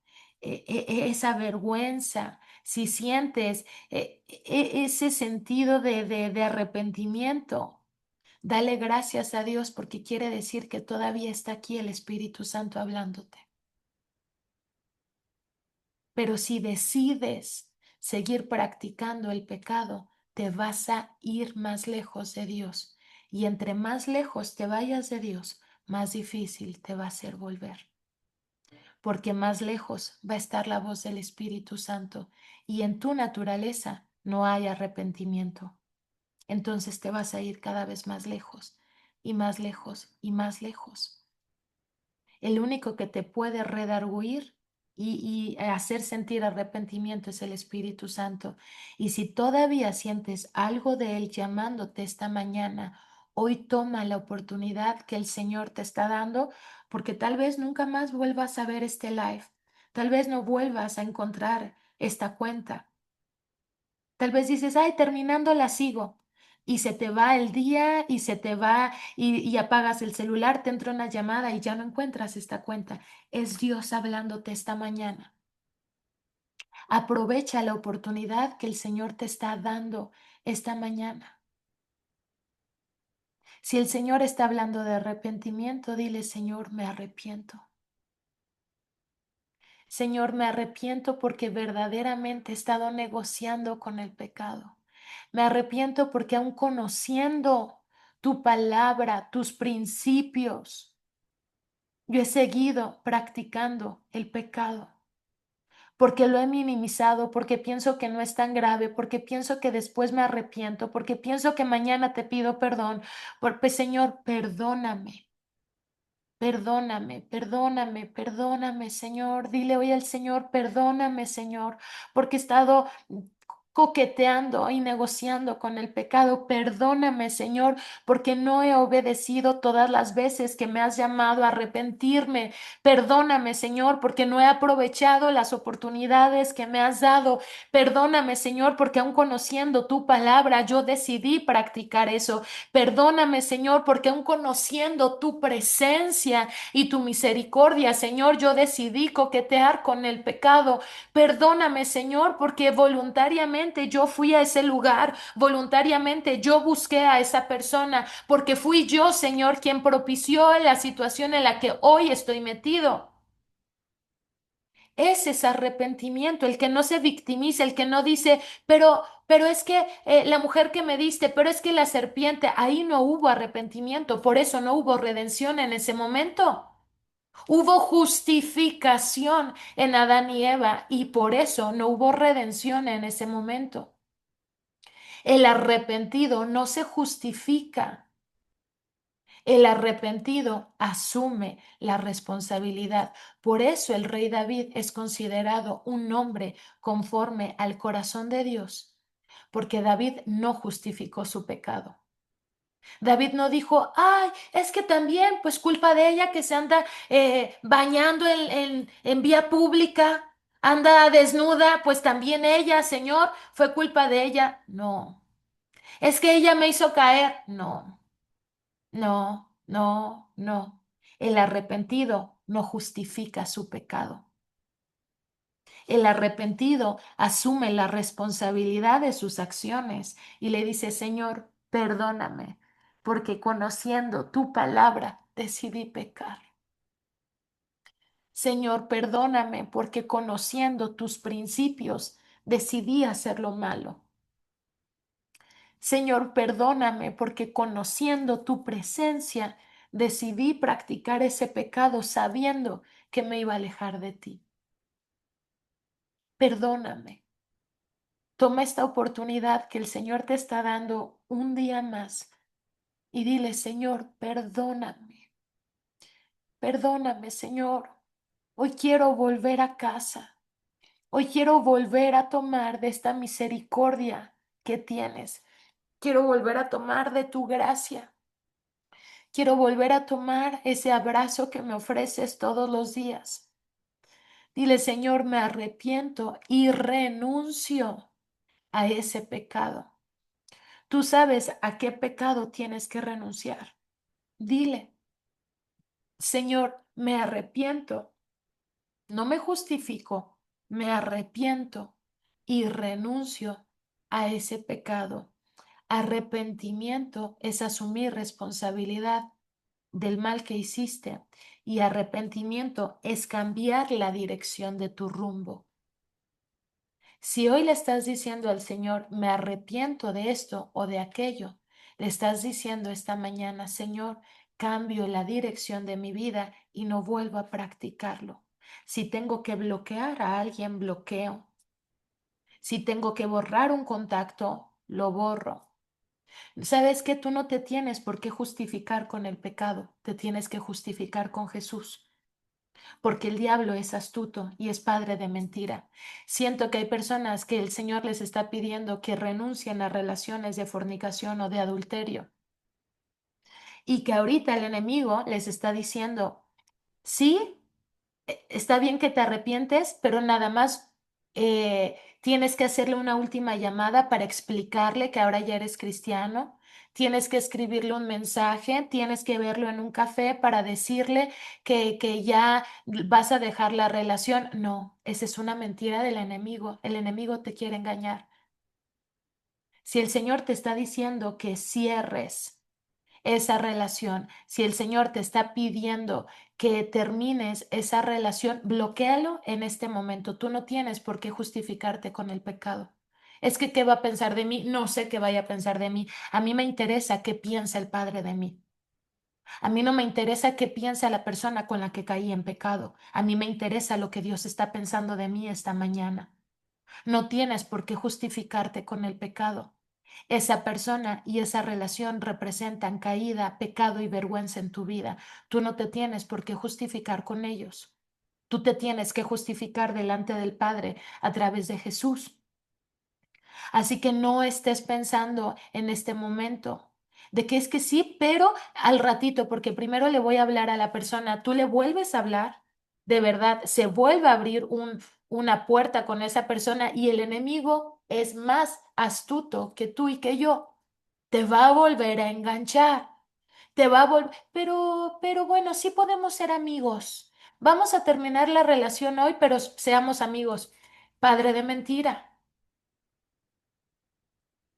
esa vergüenza, si sientes ese sentido de arrepentimiento, dale gracias a Dios porque quiere decir que todavía está aquí el Espíritu Santo hablándote. Pero si decides seguir practicando el pecado, te vas a ir más lejos de Dios. Y entre más lejos te vayas de Dios, más difícil te va a ser volver. Porque más lejos va a estar la voz del Espíritu Santo y en tu naturaleza no hay arrepentimiento. Entonces te vas a ir cada vez más lejos y más lejos y más lejos. El único que te puede redarguir y hacer sentir arrepentimiento es el Espíritu Santo. Y si todavía sientes algo de Él llamándote esta mañana, hoy toma la oportunidad que el Señor te está dando, porque tal vez nunca más vuelvas a ver este live. Tal vez no vuelvas a encontrar esta cuenta. Tal vez dices, ay, terminando la sigo. Y se te va el día y se te va y apagas el celular, te entra una llamada y ya no encuentras esta cuenta. Es Dios hablándote esta mañana. Aprovecha la oportunidad que el Señor te está dando esta mañana. Si el Señor está hablando de arrepentimiento, dile, Señor, me arrepiento. Señor, me arrepiento porque verdaderamente he estado negociando con el pecado. Me arrepiento porque aun conociendo tu palabra, tus principios, yo he seguido practicando el pecado. Porque lo he minimizado, porque pienso que no es tan grave, porque pienso que después me arrepiento, porque pienso que mañana te pido perdón. Porque, Señor, perdóname. Perdóname, perdóname, perdóname, Señor. Dile hoy al Señor, perdóname, Señor, porque he estado coqueteando y negociando con el pecado. Perdóname, Señor, porque no he obedecido todas las veces que me has llamado a arrepentirme. Perdóname, Señor, porque no he aprovechado las oportunidades que me has dado. Perdóname, Señor, porque aun conociendo tu palabra, yo decidí practicar eso. Perdóname, Señor, porque aun conociendo tu presencia y tu misericordia, Señor, yo decidí coquetear con el pecado. Perdóname, Señor, porque voluntariamente yo fui a ese lugar, voluntariamente yo busqué a esa persona, porque fui yo, Señor, quien propició la situación en la que hoy estoy metido. Ese es arrepentimiento, el que no se victimiza, el que no dice, pero es que la mujer que me diste, pero es que la serpiente, ahí no hubo arrepentimiento, por eso no hubo redención en ese momento. Hubo justificación en Adán y Eva y por eso no hubo redención en ese momento. El arrepentido no se justifica. El arrepentido asume la responsabilidad. Por eso el rey David es considerado un hombre conforme al corazón de Dios, porque David no justificó su pecado. David no dijo, ay, es que también, pues culpa de ella que se anda bañando en vía pública, anda desnuda, pues también ella, Señor, fue culpa de ella. No, es que ella me hizo caer. No. No, no, no. El arrepentido no justifica su pecado. El arrepentido asume la responsabilidad de sus acciones y le dice, Señor, perdóname, porque conociendo tu palabra decidí pecar. Señor, perdóname, porque conociendo tus principios decidí hacer lo malo. Señor, perdóname porque conociendo tu presencia decidí practicar ese pecado sabiendo que me iba a alejar de ti. Perdóname. Toma esta oportunidad que el Señor te está dando un día más y dile, Señor, perdóname. Perdóname, Señor. Hoy quiero volver a casa. Hoy quiero volver a tomar de esta misericordia que tienes. Quiero volver a tomar de tu gracia. Quiero volver a tomar ese abrazo que me ofreces todos los días. Dile, Señor, me arrepiento y renuncio a ese pecado. Tú sabes a qué pecado tienes que renunciar. Dile, Señor, me arrepiento, no me justifico, me arrepiento y renuncio a ese pecado. Arrepentimiento es asumir responsabilidad del mal que hiciste y arrepentimiento es cambiar la dirección de tu rumbo. Si hoy le estás diciendo al Señor, me arrepiento de esto o de aquello, le estás diciendo esta mañana, Señor, cambio la dirección de mi vida y no vuelvo a practicarlo. Si tengo que bloquear a alguien, bloqueo. Si tengo que borrar un contacto, lo borro. ¿Sabes que tú no te tienes por qué justificar con el pecado? Te tienes que justificar con Jesús, porque el diablo es astuto y es padre de mentira. Siento que hay personas que el Señor les está pidiendo que renuncien a relaciones de fornicación o de adulterio y que ahorita el enemigo les está diciendo, sí, está bien que te arrepientes, pero nada más tienes que hacerle una última llamada para explicarle que ahora ya eres cristiano. Tienes que escribirle un mensaje, tienes que verlo en un café para decirle que ya vas a dejar la relación. No, esa es una mentira del enemigo. El enemigo te quiere engañar. Si el Señor te está diciendo que cierres esa relación, si el Señor te está pidiendo que termines esa relación, bloquéalo en este momento. Tú no tienes por qué justificarte con el pecado. Es que, ¿qué va a pensar de mí? No sé qué vaya a pensar de mí. A mí me interesa qué piensa el Padre de mí. A mí no me interesa qué piensa la persona con la que caí en pecado. A mí me interesa lo que Dios está pensando de mí esta mañana. No tienes por qué justificarte con el pecado. Esa persona y esa relación representan caída, pecado y vergüenza en tu vida. Tú no te tienes por qué justificar con ellos. Tú te tienes que justificar delante del Padre a través de Jesús. Así que no estés pensando en este momento de que es que sí, pero al ratito, porque primero le voy a hablar a la persona, tú le vuelves a hablar, de verdad, se vuelve a abrir una puerta con esa persona y el enemigo es más astuto que tú y que yo. Te va a volver a enganchar, te va a volver, pero bueno, sí podemos ser amigos. Vamos a terminar la relación hoy, pero seamos amigos. Padre de mentira.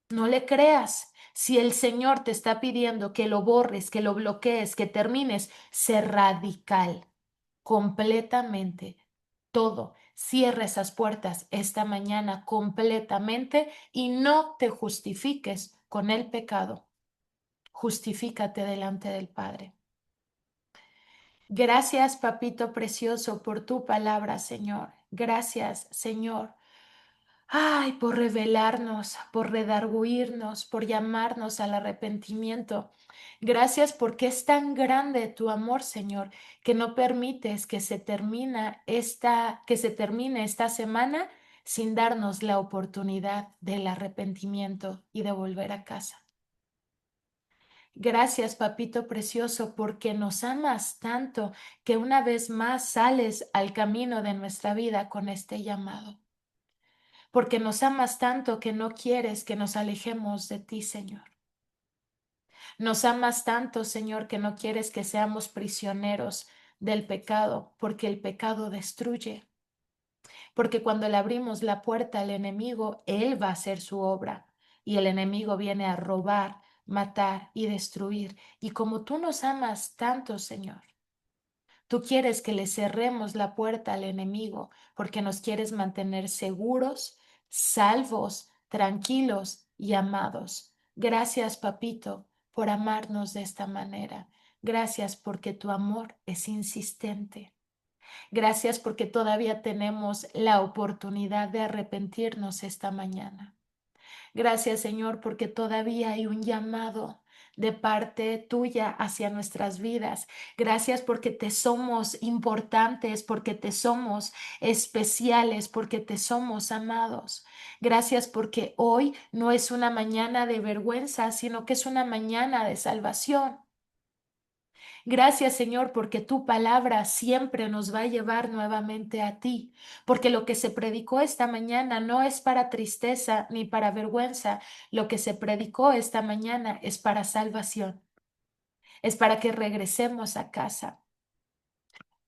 No le creas. Si el Señor te está pidiendo que lo borres, que lo bloquees, que termines, sé radical, completamente, todo. Cierra esas puertas esta mañana completamente y no te justifiques con el pecado. Justifícate delante del Padre. Gracias, papito precioso, por tu palabra, Señor. Gracias, Señor. Ay, por revelarnos, por redarguirnos, por llamarnos al arrepentimiento. Gracias porque es tan grande tu amor, Señor, que no permites que se termine esta semana sin darnos la oportunidad del arrepentimiento y de volver a casa. Gracias, papito precioso, porque nos amas tanto que una vez más sales al camino de nuestra vida con este llamado, porque nos amas tanto que no quieres que nos alejemos de ti, Señor. Nos amas tanto, Señor, que no quieres que seamos prisioneros del pecado, porque el pecado destruye, porque cuando le abrimos la puerta al enemigo, él va a hacer su obra y el enemigo viene a robar, matar y destruir. Y como tú nos amas tanto, Señor, tú quieres que le cerremos la puerta al enemigo porque nos quieres mantener seguros, salvos, tranquilos y amados. Gracias, papito, por amarnos de esta manera. Gracias porque tu amor es insistente. Gracias porque todavía tenemos la oportunidad de arrepentirnos esta mañana. Gracias, Señor, porque todavía hay un llamado de parte tuya hacia nuestras vidas. Gracias porque te somos importantes, porque te somos especiales, porque te somos amados. Gracias porque hoy no es una mañana de vergüenza, sino que es una mañana de salvación. Gracias, Señor, porque tu palabra siempre nos va a llevar nuevamente a ti, porque lo que se predicó esta mañana no es para tristeza ni para vergüenza, lo que se predicó esta mañana es para salvación, es para que regresemos a casa.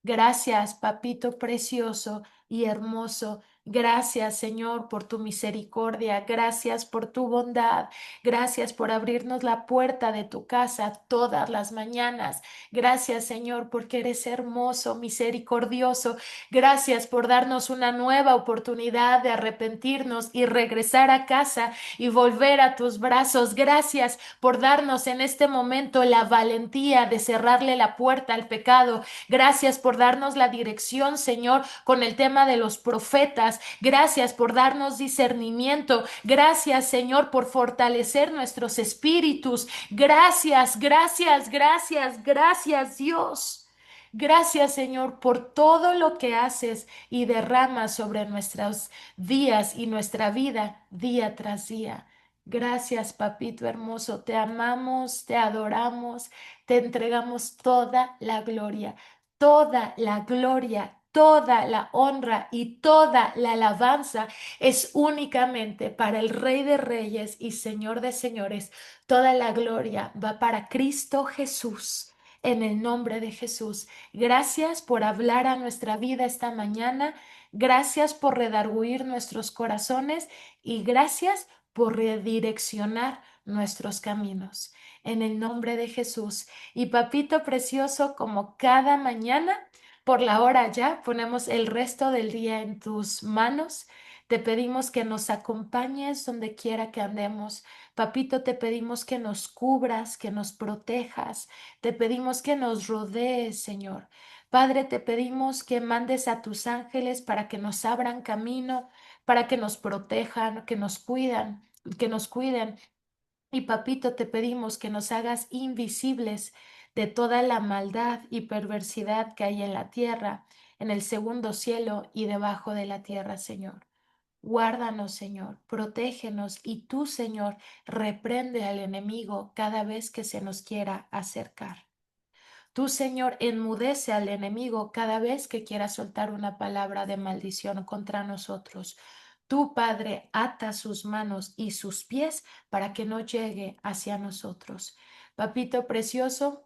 Gracias, papito precioso y hermoso. Gracias, Señor, por tu misericordia. Gracias por tu bondad. Gracias por abrirnos la puerta de tu casa todas las mañanas. Gracias, Señor, porque eres hermoso, misericordioso. Gracias por darnos una nueva oportunidad de arrepentirnos y regresar a casa y volver a tus brazos. Gracias por darnos en este momento la valentía de cerrarle la puerta al pecado. Gracias por darnos la dirección, Señor, con el tema de los profetas. Gracias por darnos discernimiento. Gracias, Señor, por fortalecer nuestros espíritus. Gracias, gracias, gracias, gracias, Dios. Gracias, Señor, por todo lo que haces y derramas sobre nuestros días y nuestra vida día tras día. Gracias, papito hermoso. Te amamos, te adoramos, te entregamos toda la gloria, toda la honra y toda la alabanza es únicamente para el Rey de Reyes y Señor de Señores. Toda la gloria va para Cristo Jesús. En el nombre de Jesús. Gracias por hablar a nuestra vida esta mañana. Gracias por redarguir nuestros corazones y gracias por redireccionar nuestros caminos. En el nombre de Jesús. Y papito precioso, como cada mañana, por la hora ya, ponemos el resto del día en tus manos. Te pedimos que nos acompañes donde quiera que andemos. Papito, te pedimos que nos cubras, que nos protejas. Te pedimos que nos rodees, Señor. Padre, te pedimos que mandes a tus ángeles para que nos abran camino, para que nos protejan, que nos cuiden. Y papito, te pedimos que nos hagas invisibles de toda la maldad y perversidad que hay en la tierra, en el segundo cielo y debajo de la tierra, Señor. Guárdanos, Señor, protégenos y tú, Señor, reprende al enemigo cada vez que se nos quiera acercar. Tú, Señor, enmudece al enemigo cada vez que quiera soltar una palabra de maldición contra nosotros. Tú, Padre, ata sus manos y sus pies para que no llegue hacia nosotros. Papito precioso,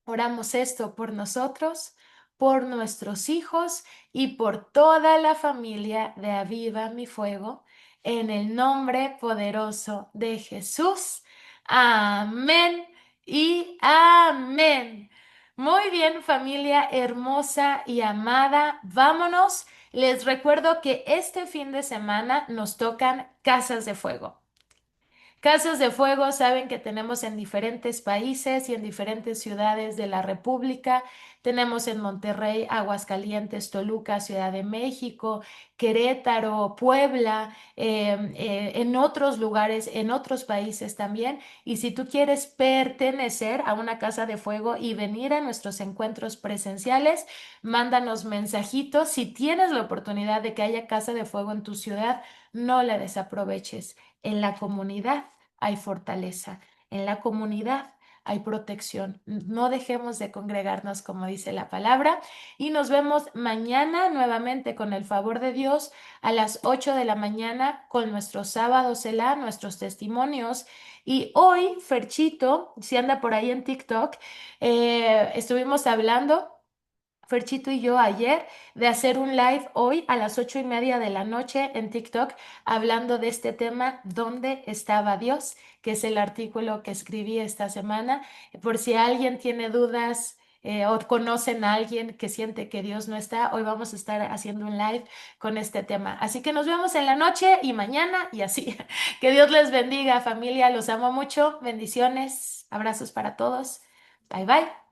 oramos esto por nosotros, por nuestros hijos y por toda la familia de Aviva mi Fuego, en el nombre poderoso de Jesús. Amén y amén. Muy bien, familia hermosa y amada, vámonos. Les recuerdo que este fin de semana nos tocan casas de fuego. Casas de fuego saben que tenemos en diferentes países y en diferentes ciudades de la República. Tenemos en Monterrey, Aguascalientes, Toluca, Ciudad de México, Querétaro, Puebla, en otros lugares, en otros países también. Y si tú quieres pertenecer a una casa de fuego y venir a nuestros encuentros presenciales, mándanos mensajitos. Si tienes la oportunidad de que haya casa de fuego en tu ciudad, no la desaproveches. En la comunidad hay fortaleza, en la comunidad hay protección. No dejemos de congregarnos como dice la palabra y nos vemos mañana nuevamente con el favor de Dios a las 8 de la mañana con nuestros sábados Selah, nuestros testimonios. Y hoy, Ferchito, si anda por ahí en TikTok, estuvimos hablando. Ferchito y yo ayer de hacer un live hoy a las 8:30 de la noche en TikTok hablando de este tema, ¿dónde estaba Dios? Que es el artículo que escribí esta semana. Por si alguien tiene dudas o conocen a alguien que siente que Dios no está, hoy vamos a estar haciendo un live con este tema. Así que nos vemos en la noche y mañana y así. Que Dios les bendiga, familia. Los amo mucho. Bendiciones. Abrazos para todos. Bye bye.